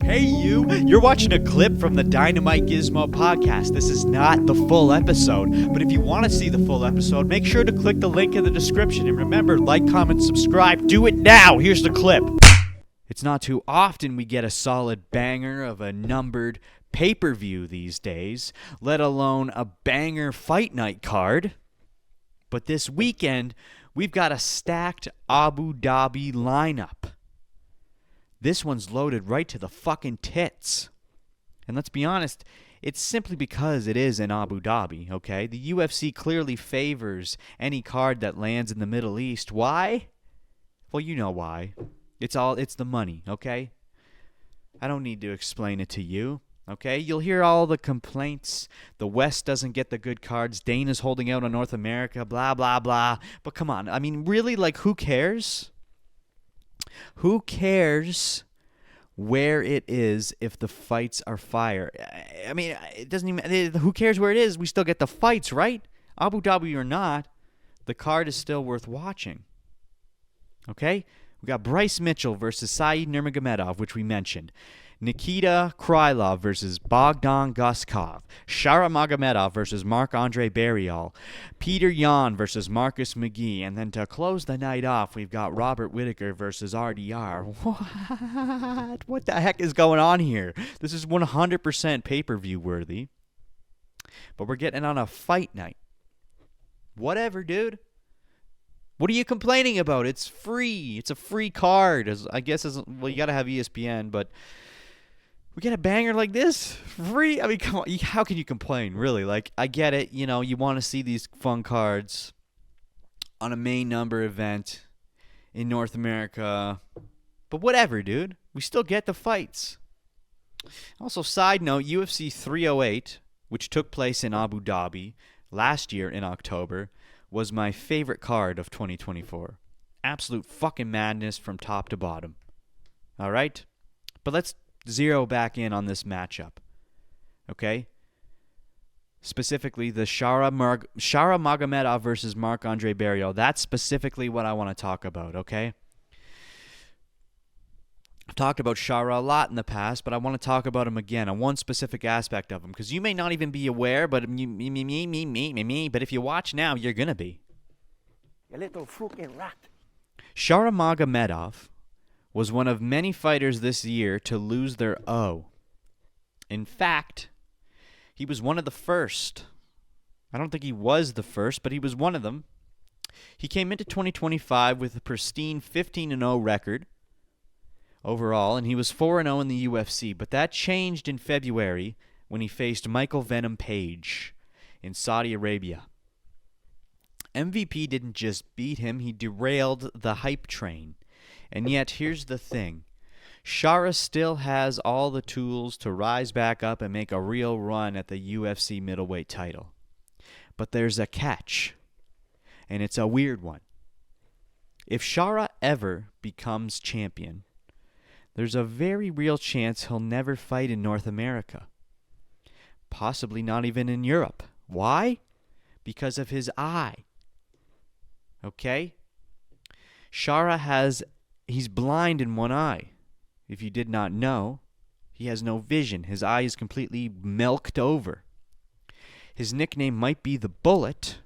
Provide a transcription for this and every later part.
Hey you! You're watching a clip from the DynamiteGizmo podcast. This is not the full episode, but if you want to see the full episode, make sure to click the link in the description. And remember, like, comment, subscribe. Do it now! Here's the clip. It's not too often we get a solid banger of a numbered pay-per-view these days, let alone a banger fight night card. But this weekend, we've got a stacked Abu Dhabi lineup. This one's loaded right to the fucking tits. And let's be honest, it's simply because it is in Abu Dhabi, okay? The UFC clearly favors any card that lands in the Middle East. Why? Well, you know why. It's the money, okay? I don't need to explain it to you, okay? You'll hear all the complaints. The West doesn't get the good cards. Dana's holding out on North America, blah, blah, blah. But come on, I mean, really, like, who cares? Who cares where it is if the fights are fire? I mean, it doesn't even... Who cares where it is? We still get the fights, right? Abu Dhabi or not, the card is still worth watching. Okay? We got Bryce Mitchell versus Saeed Nurmagomedov, which we mentioned. Nikita Krylov versus Bogdan Guskov. Shara Magomedov versus Marc-Andre Barrial. Peter Yan versus Marcus McGee. And then to close the night off, we've got Robert Whittaker versus RDR. What? What the heck is going on here? This is 100% pay-per-view worthy. But we're getting on a fight night. Whatever, dude. What are you complaining about? It's free. It's a free card. Well, you got to have ESPN, but we get a banger like this free. I mean, come on. How can you complain, really? Like, I get it. You know, you want to see these fun cards on a main number event in North America. But whatever, dude. We still get the fights. Also, side note, UFC 308, which took place in Abu Dhabi last year in October, was my favorite card of 2024. Absolute fucking madness from top to bottom. All right? But let's zero back in on this matchup. Okay? Specifically, the Shara Magomedov versus Marc-Andre Barrial. That's specifically what I want to talk about, okay? I've talked about Shara a lot in the past, but I want to talk about him again on one specific aspect of him, because you may not even be aware, but but if you watch now, you're going to be. You little fucking rat. Shara Magomedov was one of many fighters this year to lose their O. In fact, he was one of the first. I don't think he was the first, but he was one of them. He came into 2025 with a pristine 15-0 record overall, and he was 4-0 in the UFC, but that changed in February when he faced Michael Venom Page in Saudi Arabia. MVP didn't just beat him, he derailed the hype train. And yet, here's the thing. Shara still has all the tools to rise back up and make a real run at the UFC middleweight title. But there's a catch, and it's a weird one. If Shara ever becomes champion, there's a very real chance he'll never fight in North America. Possibly not even in Europe. Why? Because of his eye. Okay? Shara he's blind in one eye. If you did not know, he has no vision. His eye is completely milked over. His nickname might be the Bullet,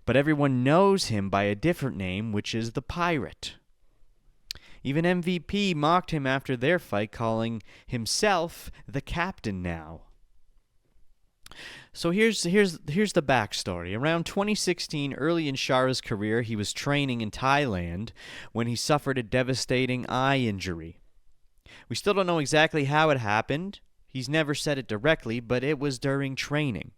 but everyone knows him by a different name, which is the Pirate. Even MVP mocked him after their fight, calling himself the captain now. So here's the backstory. Around 2016, early in Shara's career, he was training in Thailand when he suffered a devastating eye injury. We still don't know exactly how it happened. He's never said it directly, but it was during training.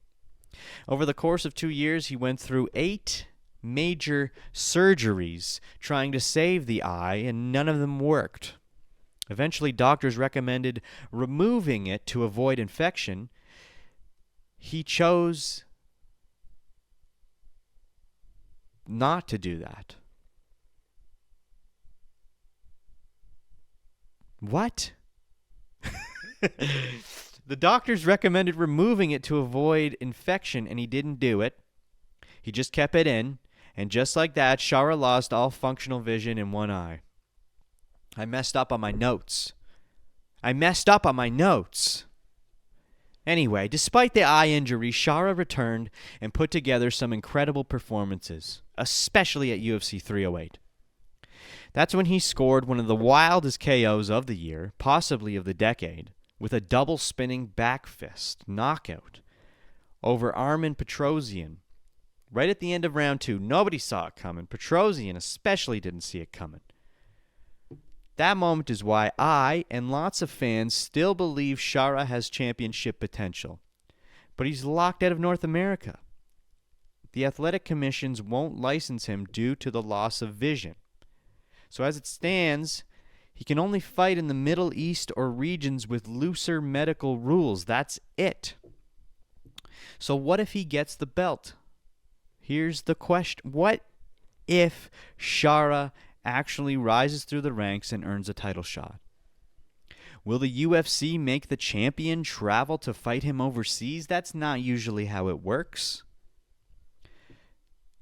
Over the course of 2 years, he went through 8 major surgeries trying to save the eye, and none of them worked. Eventually, doctors recommended removing it to avoid infection. He chose not to do that. What? The doctors recommended removing it to avoid infection, and he didn't do it. He just kept it in, and just like that, Shara lost all functional vision in one eye. I messed up on my notes. I messed up on my notes. Anyway, despite the eye injury, Shara returned and put together some incredible performances, especially at UFC 308. That's when he scored one of the wildest KOs of the year, possibly of the decade, with a double spinning back fist knockout over Armen Petrosyan right at the end of round 2. Nobody saw it coming. Petrosyan especially didn't see it coming. That moment is why I and lots of fans still believe Shara has championship potential. But he's locked out of North America. The athletic commissions won't license him due to the loss of vision. So as it stands, he can only fight in the Middle East or regions with looser medical rules. That's it. So what if he gets the belt? Here's the question. What if Shara actually rises through the ranks and earns a title shot? Will the UFC make the champion travel to fight him overseas? That's not usually how it works.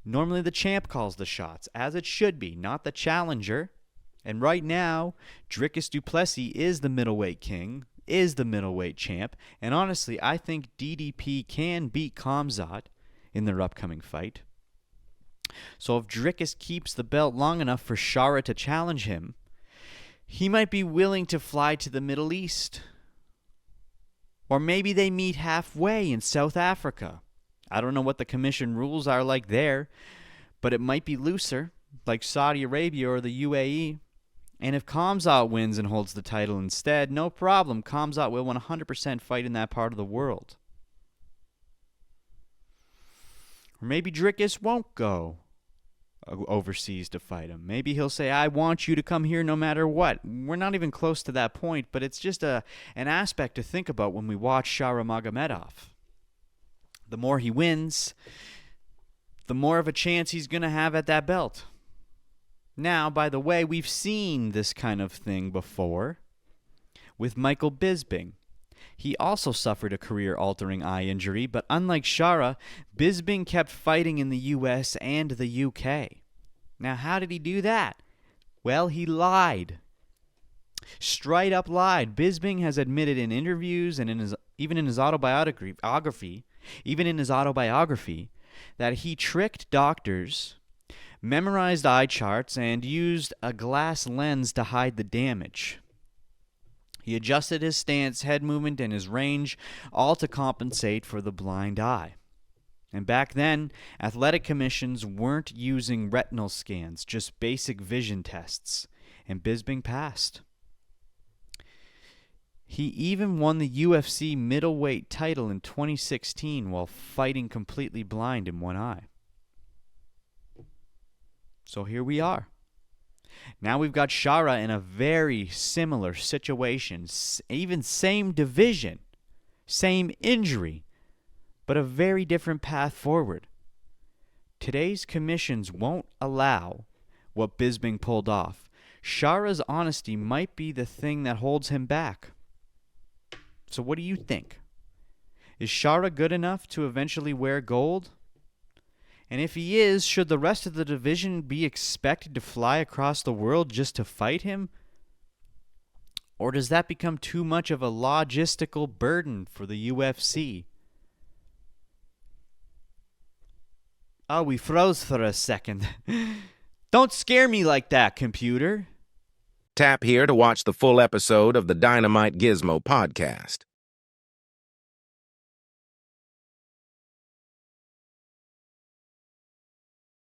Normally the champ calls the shots, as it should be, not the challenger. And right now, Dricus du Plessis is the middleweight king, is the middleweight champ. And honestly, I think DDP can beat Khamzat in their upcoming fight. So if Dricus keeps the belt long enough for Shara to challenge him, he might be willing to fly to the Middle East. Or maybe they meet halfway in South Africa. I don't know what the commission rules are like there, but it might be looser, like Saudi Arabia or the UAE. And if Khamzat wins and holds the title instead, no problem. Khamzat will 100% fight in that part of the world. Or maybe Dricus won't go overseas to fight him. Maybe he'll say, I want you to come here no matter what. We're not even close to that point, but it's just an aspect to think about when we watch Shara Magomedov. The more he wins, the more of a chance he's going to have at that belt. Now, by the way, we've seen this kind of thing before with Michael Bisping. He also suffered a career-altering eye injury, but unlike Shara, Bisping kept fighting in the US and the UK. Now, how did he do that? Well, he lied. Straight up lied. Bisping has admitted in interviews and even in his autobiography, that he tricked doctors, memorized eye charts, and used a glass lens to hide the damage. He adjusted his stance, head movement, and his range, all to compensate for the blind eye. And back then, athletic commissions weren't using retinal scans, just basic vision tests, and Bisping passed. He even won the UFC middleweight title in 2016 while fighting completely blind in one eye. So here we are. Now we've got Shara in a very similar situation, even same division, same injury, but a very different path forward. Today's commissions won't allow what Bisping pulled off. Shara's honesty might be the thing that holds him back. So what do you think? Is Shara good enough to eventually wear gold? And if he is, should the rest of the division be expected to fly across the world just to fight him? Or does that become too much of a logistical burden for the UFC? Oh, we froze for a second. Don't scare me like that, computer. Tap here to watch the full episode of the Dynamite Gizmo podcast.